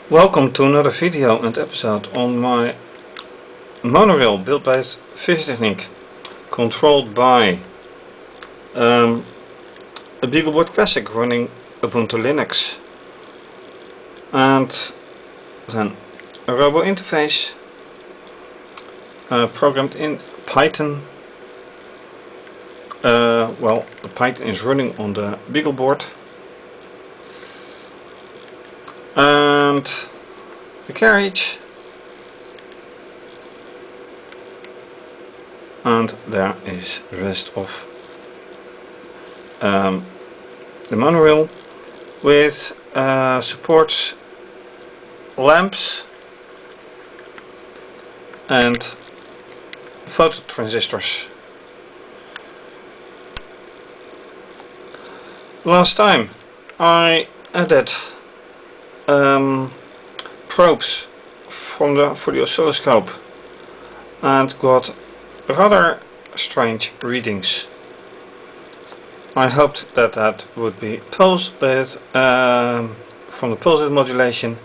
Welcome to another video and episode on my monorail built by fischertechnik, controlled by a BeagleBoard Classic running Ubuntu Linux, and then a robo interface programmed in Python. Well, the Python is running on the BeagleBoard, and the carriage, and there is the rest of the monorail with supports lamps and photo transistors. Last time I added probes for the oscilloscope and got rather strange readings. I hoped that that would be pulse based from the pulse width modulation,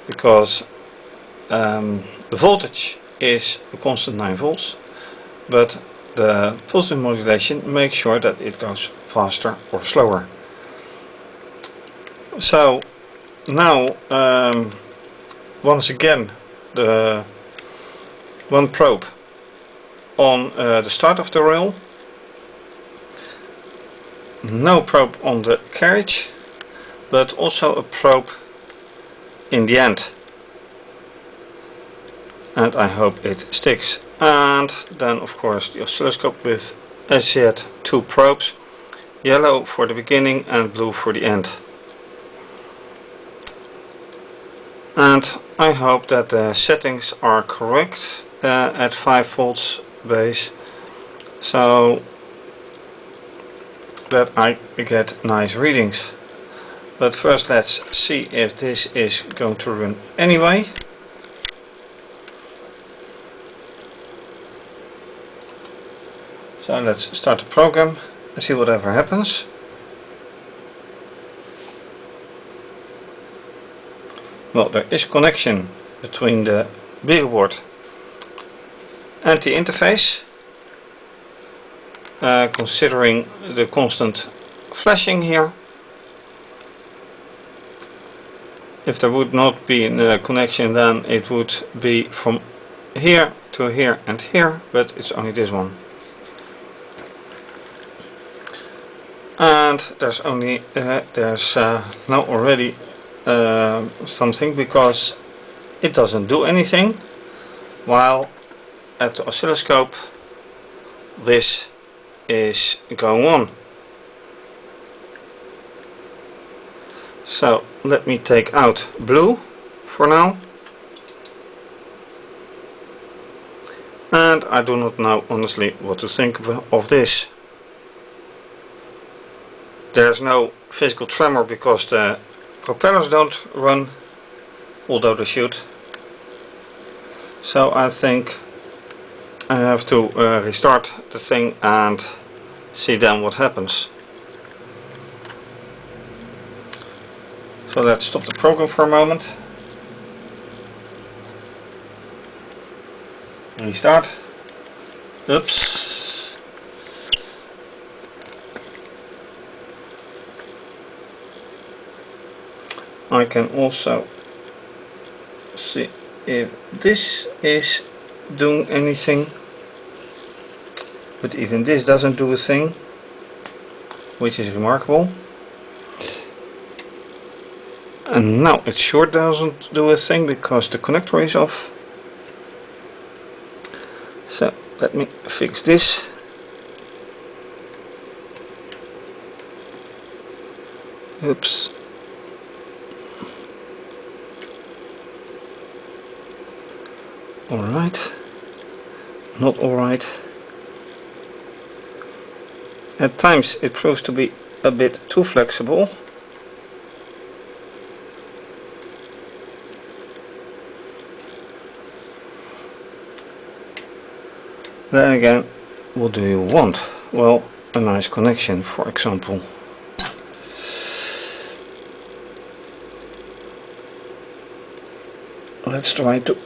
because the voltage is a constant 9 volts, but the pulse width modulation makes sure that it goes faster or slower. So now once again the one probe on the start of the rail, no probe on the carriage, but also a probe in the end, and I hope it sticks. And then of course the oscilloscope with, as yet, 2 probes, yellow for the beginning and blue for the end. And I hope that the settings are correct at 5 volts base, so that I get nice readings. But first let's see if this is going to run anyway. So let's start the program and see whatever happens. Well, there is connection between the BeagleBoard and the interface, considering the constant flashing here. If there would not be a connection, then it would be from here to here and here, but it's only this one. And there's only now already something, because it doesn't do anything, while at the oscilloscope this is going on. So let me take out blue for now, and I do not know honestly what to think of this. There's no physical tremor because the propellers don't run, although they should. So I think I have to restart the thing and see then what happens. So let's stop the program for a moment. Restart. Oops. I can also see if this is doing anything, but even this doesn't do a thing, which is remarkable. And now it sure doesn't do a thing because the connector is off. So let me fix this. Oops. Alright, not alright. At times it proves to be a bit too flexible. Then again, what do you want? Well, a nice connection, for example. let's try to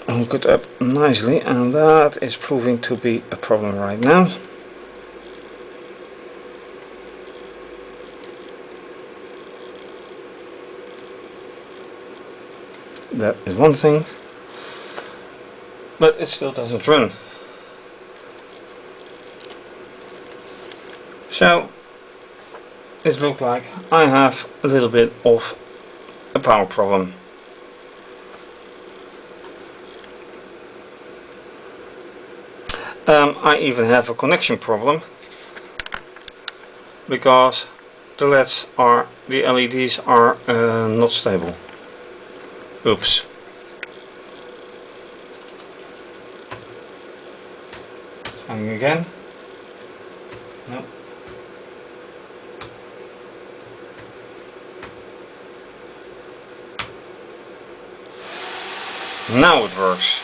hook it up nicely, and that is proving to be a problem right now. That is one thing, but it still doesn't run. So it looks like I have a little bit of a power problem. I even have a connection problem, because the LEDs are not stable. Oops. Trying again. No. Now it works.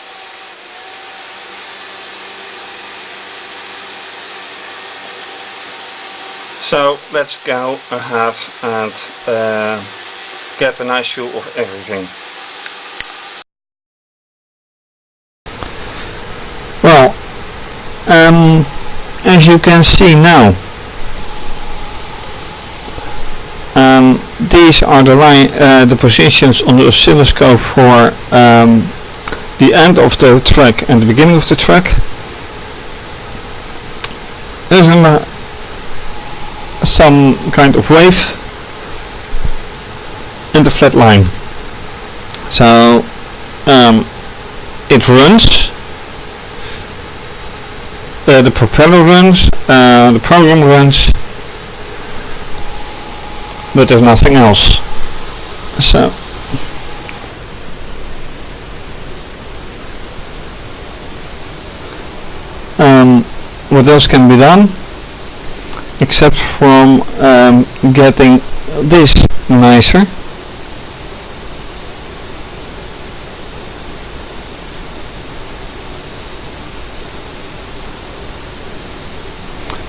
So let's go ahead and get a nice view of everything. Well, as you can see now, these are the positions on the oscilloscope for the end of the track and the beginning of the track. There's some kind of wave and a flat line. So it runs, the propeller runs, the program runs, but there's nothing else. So what else can be done except from getting this nicer?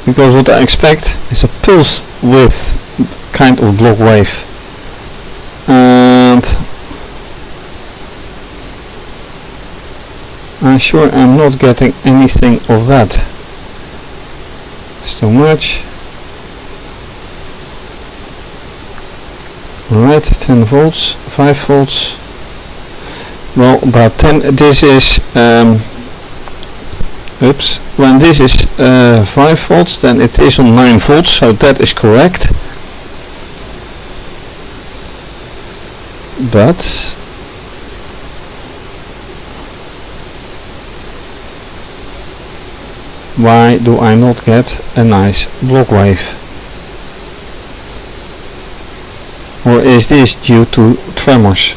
Because what I expect is a pulse width kind of block wave, and I'm sure I'm not getting anything of that. It's too much. Alright, 10 volts, 5 volts. Well, about 10. This is oops. When this is 5 volts, then it is on 9 volts, so that is correct. But why do I not get a nice block wave? Or is this due to tremors?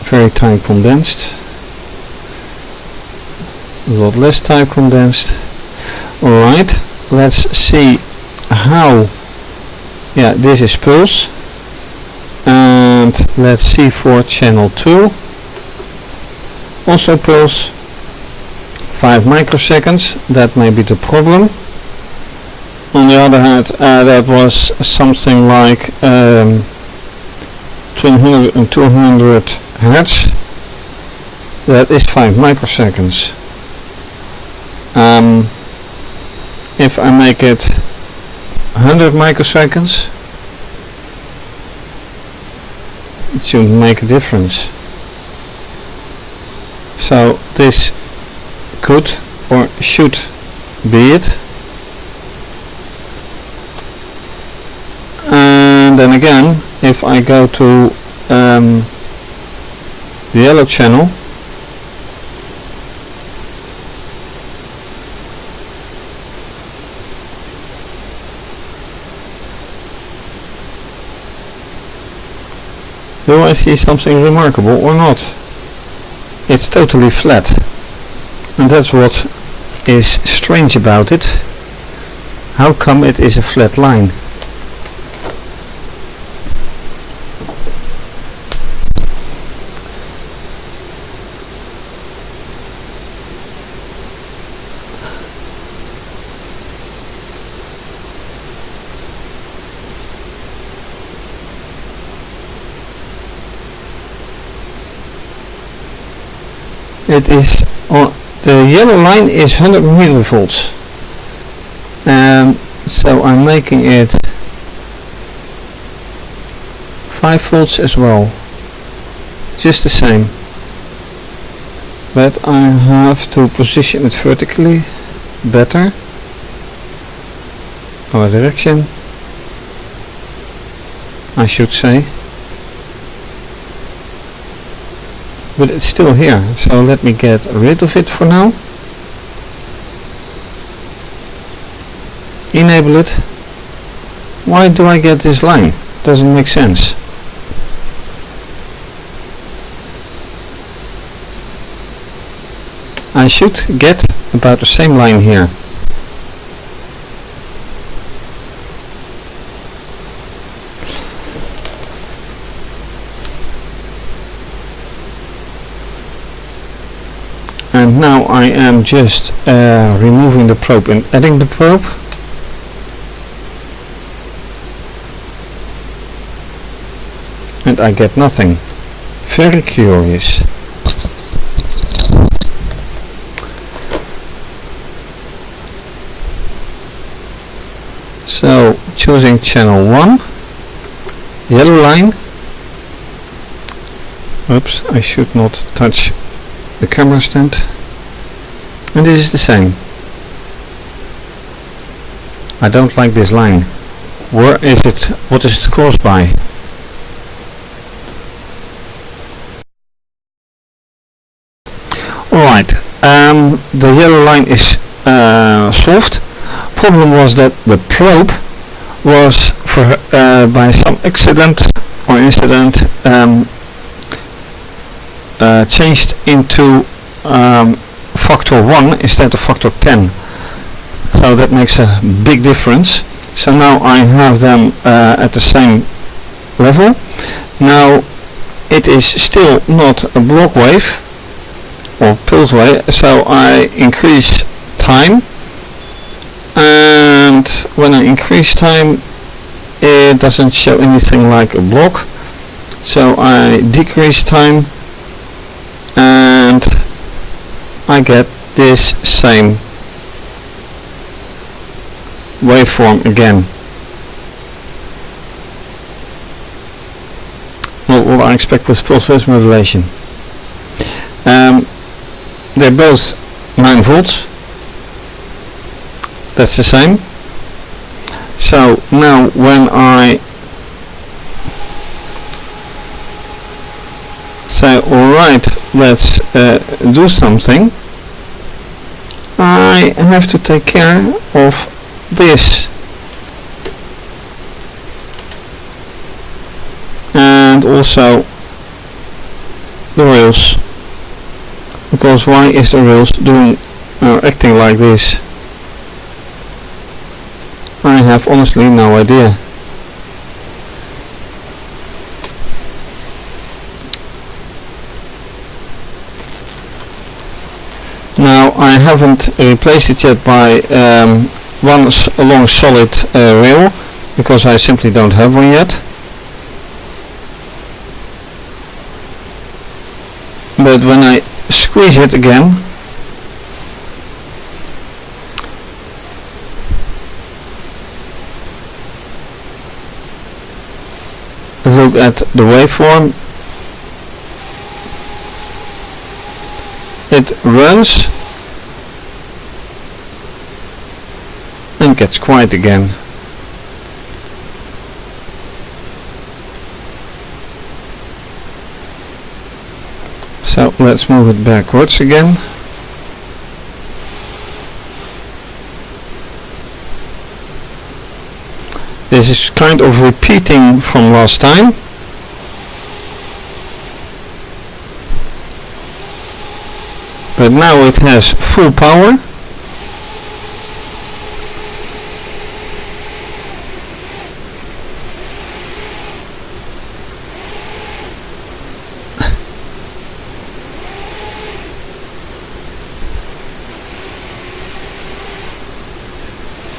Very time condensed, a lot less time condensed. Alright, let's see how, yeah, this is pulse, and let's see for channel 2, also pulse, 5 microseconds, that may be the problem. On the other hand, that was something like between 100 and 200 hertz. That is 5 microseconds. If I make it 100 microseconds, it shouldn't make a difference. So this could or should be it. And then again, if I go to the yellow channel, do I see something remarkable or not? It's totally flat, and that's what is strange about it. How come it is a flat line? It is on the yellow line is 100 millivolts, so I'm making it 5 volts as well, just the same, but I have to position it vertically better, or direction I should say, but it's still here, so let me get rid of it for now. Enable it. Why do I get this line? Doesn't make sense. I should get about the same line here. And now I am just removing the probe and adding the probe. And I get nothing. Very curious. So choosing channel 1, yellow line. Oops, I should not touch the camera stand. And this is the same. I don't like this line. Where is it? What is it caused by? Alright, the yellow line is solved. Problem was that the probe was by some accident or incident changed into factor 1 instead of factor 10, so that makes a big difference. So now I have them at the same level. Now it is still not a block wave or pulse wave, so I increase time, and when I increase time it doesn't show anything like a block, so I decrease time and I get this same waveform again. Not what I expect with pulse width modulation. They're both 9 volts. That's the same. So now when I say alright, let's do something, I have to take care of this. And also the rails. Because why is the rails doing acting like this? I have honestly no idea. Now I haven't replaced it yet by one long solid rail, because I simply don't have one yet. But when I squeeze it again, look at the waveform, it runs and gets quiet again. So let's move it backwards again. This is kind of repeating from last time. But now it has full power.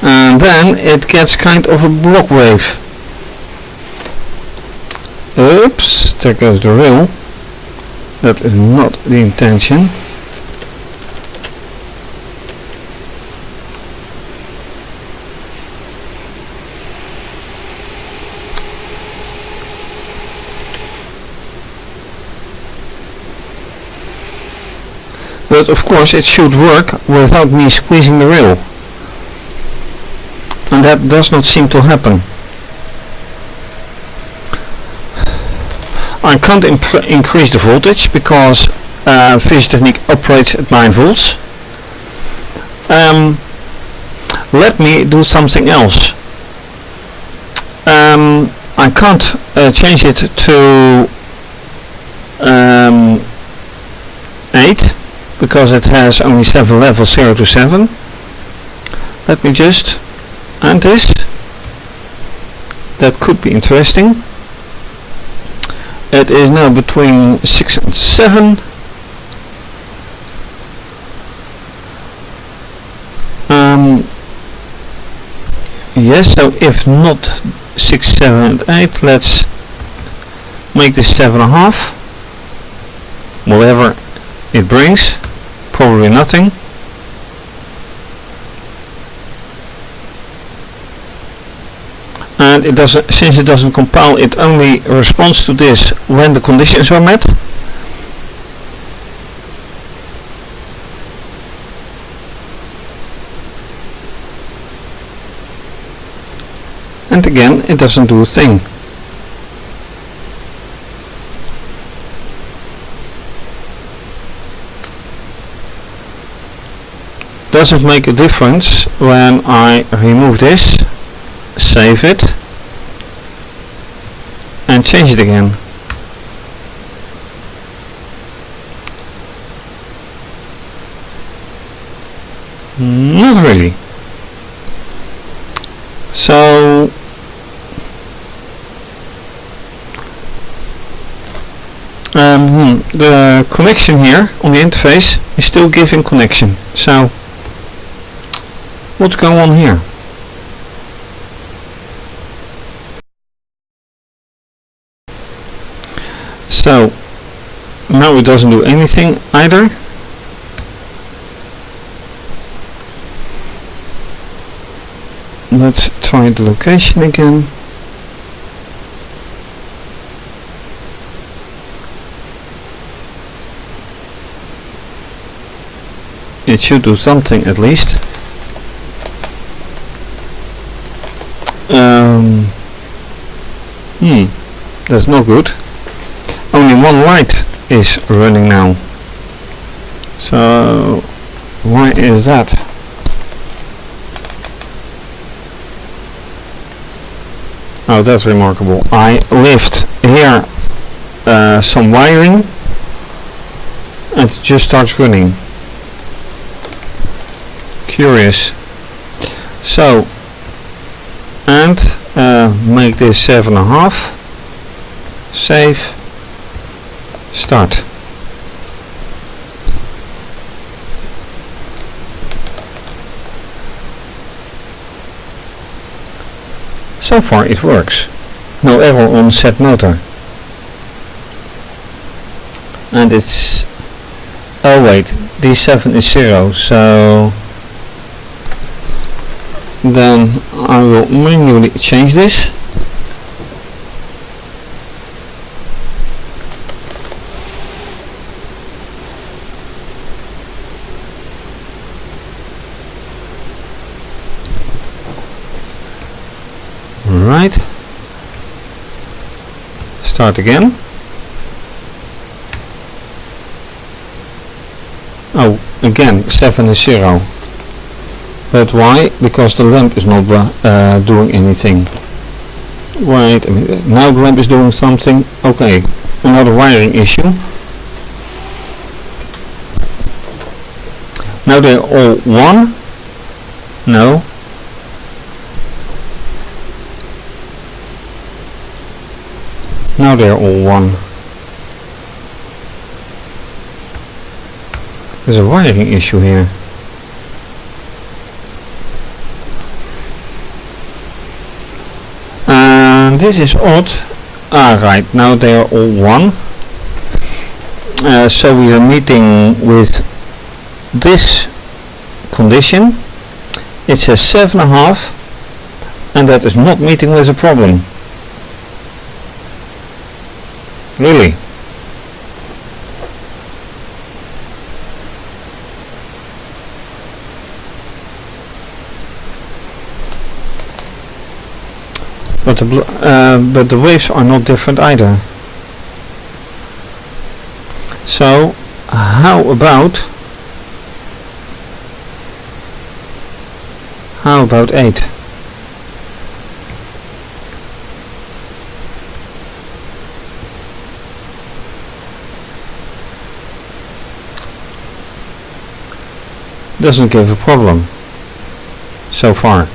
And then it gets kind of a block wave. Oops, there goes the rail. That is not the intention. but of course it should work without me squeezing the rail, and that does not seem to happen. I can't increase the voltage because fischertechnik operates at 9 volts. Let me do something else. I can't change it to 8 because it has only 7 levels, 0 to 7. Let me just add this. That could be interesting. It is now between 6 and 7. Yes, so if not 6, 7 and 8, let's make this 7.5. Whatever it brings, probably nothing. And it doesn't, since it doesn't compile, it only responds to this when the conditions are met. And again, it doesn't do a thing. Does it make a difference when I remove this, save it, and change it again? Not really. So the connection here on the interface is still giving connection. So what's going on here? So now it doesn't do anything either. Let's try the location again. It should do something at least. That's not good. Only one light is running now. So why is that? Oh, that's remarkable. I lift here some wiring and it just starts running. Curious. So, and make this 7.5. Save. Start. So far it works. No error on set motor. And it's... oh wait, D7 is 0, so... then I will manually change this. Right. Start again. Oh, again 7 is 0. But why? Because the lamp is not doing anything. Wait a minute. Now the lamp is doing something. Okay, another wiring issue. Now they're all 1. No. Now they're all 1. There's a wiring issue here. And this is odd. Ah, right, now they are all 1. So we are meeting with this condition. It says 7.5, and that is not meeting with a problem. Really? but the waves are not different either. So how about 8? Doesn't give a problem so far.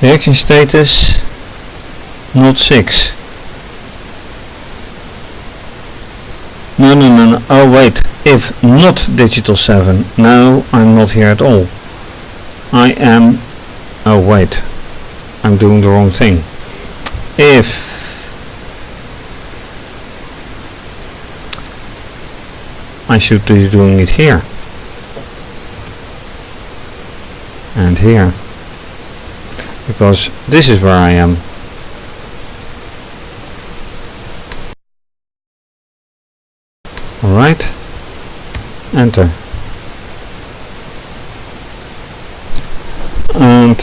Reaction status not 6. No. Oh wait, if not digital 7. No, I'm not here at all. I am. Oh wait, I'm doing the wrong thing. If I should be doing it here and here, because this is where I am. Alright, enter. And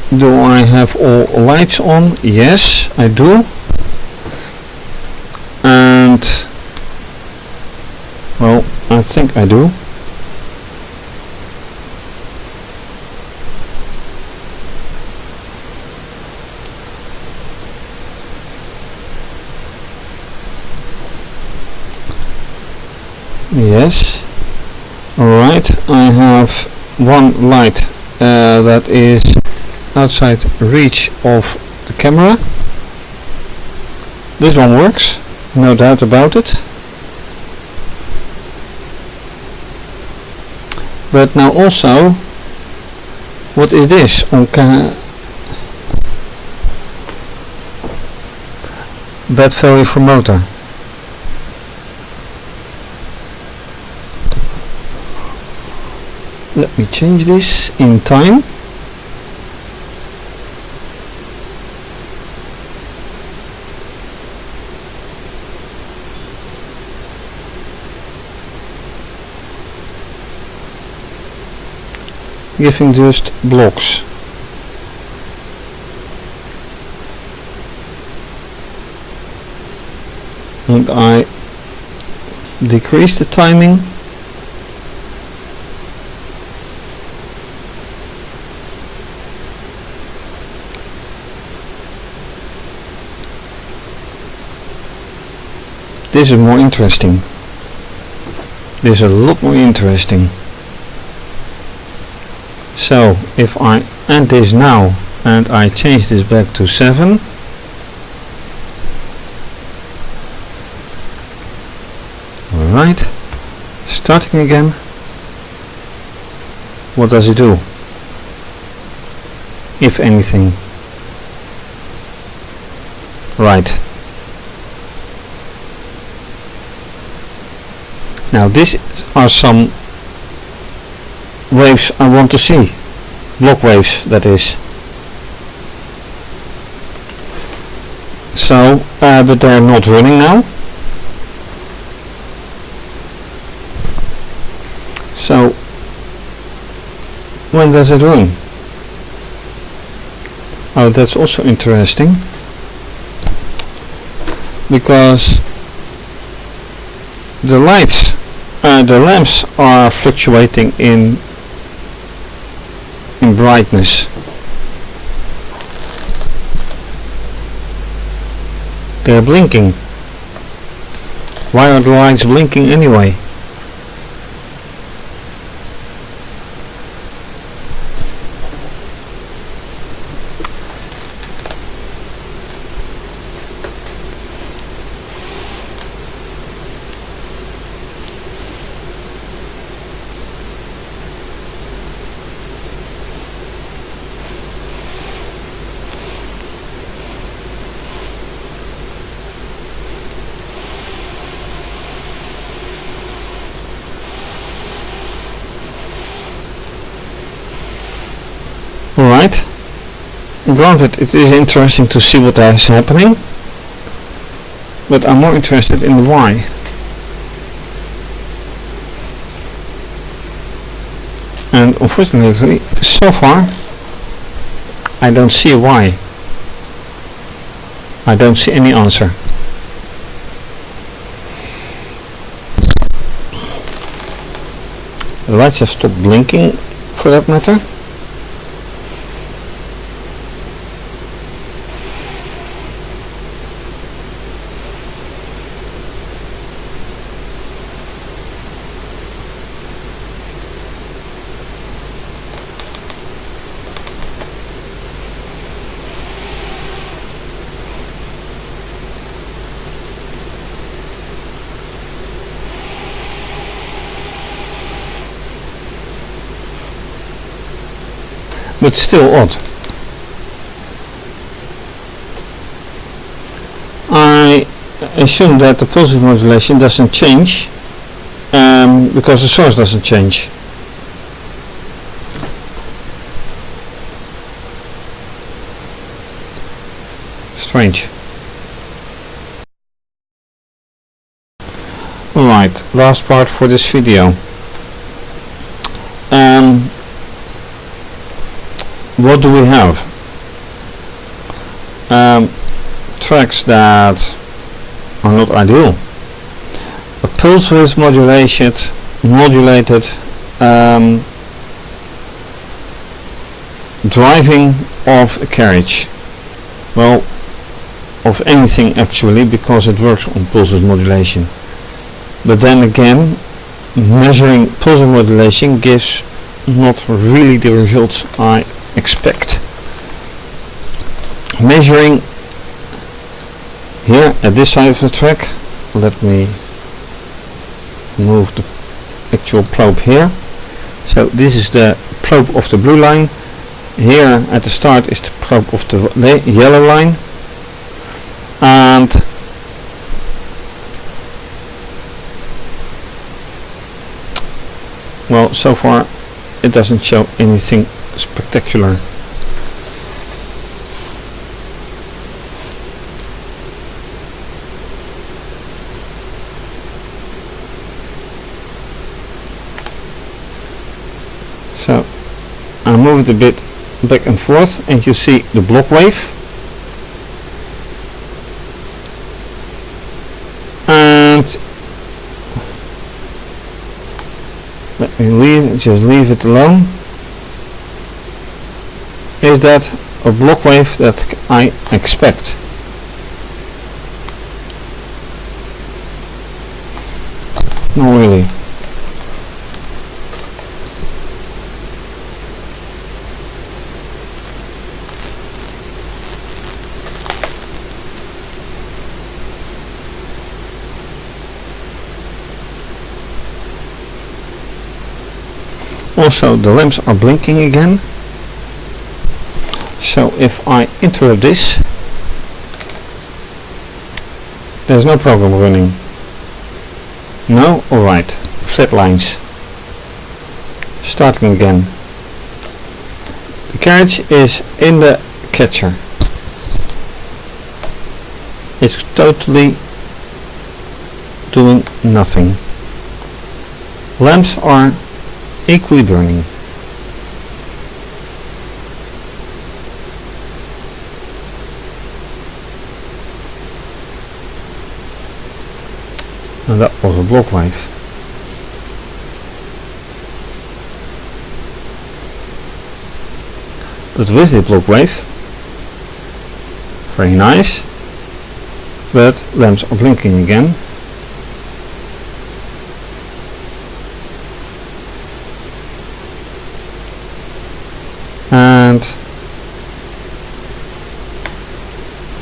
do I have all lights on? Yes, I do. And well, I think I do. Yes. Alright, I have one light that is outside reach of the camera. This one works, no doubt about it. But now also, what is this on bad value for motor? Let me change this in time. Giving just blocks. And I decrease the timing. This is more interesting. This is a lot more interesting. So if I end this now and I change this back to 7, alright, starting again, what does it do, if anything? Right. Now these are some waves I want to see, block waves that is. So, but they're not running now. So, when does it run? Oh, that's also interesting, because the lights, the lamps are fluctuating in brightness. They're blinking. Why are the lights blinking anyway? Alright, granted it is interesting to see what is happening, but I'm more interested in the why. And unfortunately, so far, I don't see why. I don't see any answer. The lights have stopped blinking, for that matter. But still odd. I assume that the pulse modulation doesn't change because the source doesn't change. Strange. Alright, last part for this video. What do we have? Tracks that are not ideal. A pulse width modulated driving of a carriage. Well, of anything actually, because it works on pulse width modulation. But then again, measuring pulse width modulation gives not really the results I expect. Measuring here at this side of the track, let me move the actual probe here. So this is the probe of the blue line. Here at the start is the probe of the yellow line, and well, so far it doesn't show anything spectacular. So I move it a bit back and forth and you see the block wave, and let me just leave it alone. Is that a block wave that I expect? Not really. Also, the lamps are blinking again. So if I interrupt this, there's no program running. No? Alright. Flat lines. Starting again. The carriage is in the catcher. It's totally doing nothing. Lamps are equally burning. And that was a block wave. But with the block wave, very nice, but lamps are blinking again. And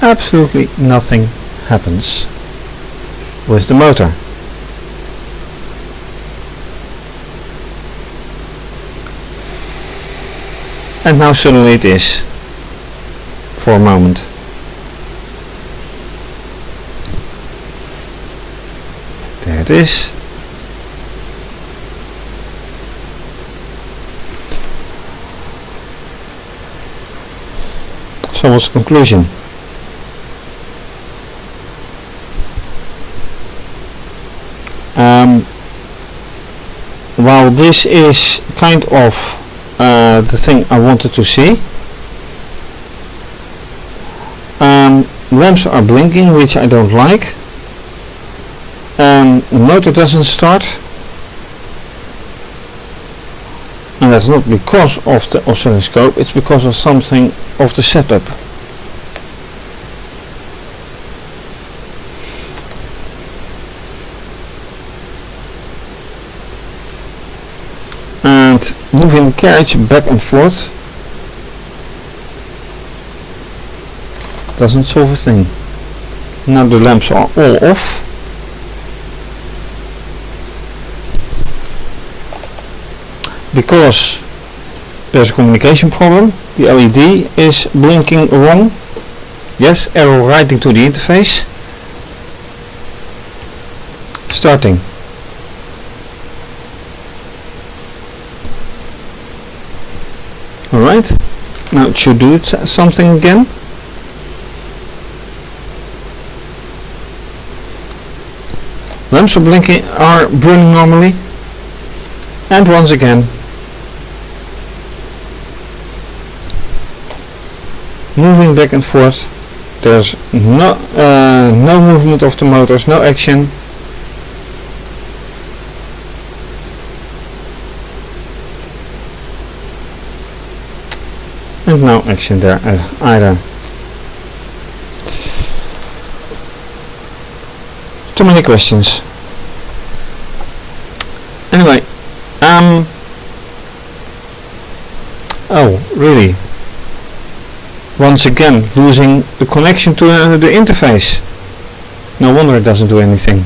absolutely nothing happens with the motor. And now suddenly it is, for a moment. There it is. So what's the conclusion? well, this is kind of the thing I wanted to see. Lamps are blinking, which I don't like. The motor doesn't start, and that's not because of the oscilloscope, it's because of something of the setup. And moving the carriage back and forth doesn't solve a thing. Now the lamps are all off. Because there's a communication problem. The LED is blinking wrong. Yes, arrow writing to the interface. Starting. Alright, now it should do something again. Lamps are burning normally. And once again. Moving back and forth. There's no movement of the motors, no action. And no action there either. Too many questions. Anyway, oh really? Once again losing the connection to the interface. No wonder it doesn't do anything.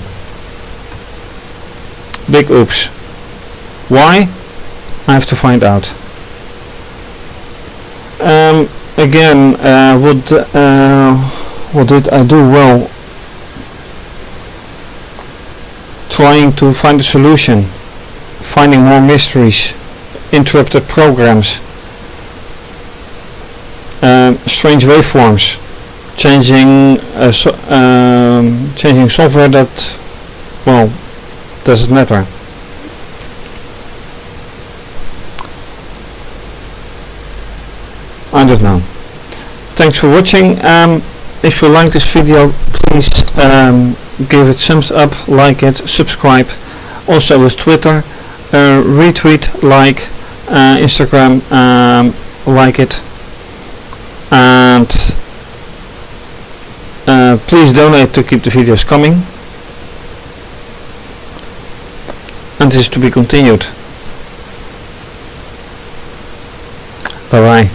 Big oops. Why? I have to find out. Again, what did I do? Well, trying to find a solution, finding more mysteries, interrupted programs, strange waveforms, changing software that, well, doesn't matter. I don't know. Thanks for watching. If you like this video, please give it thumbs up, like it, subscribe. Also with Twitter, retweet, like, Instagram, like it, and please donate to keep the videos coming. And this is to be continued. Bye bye.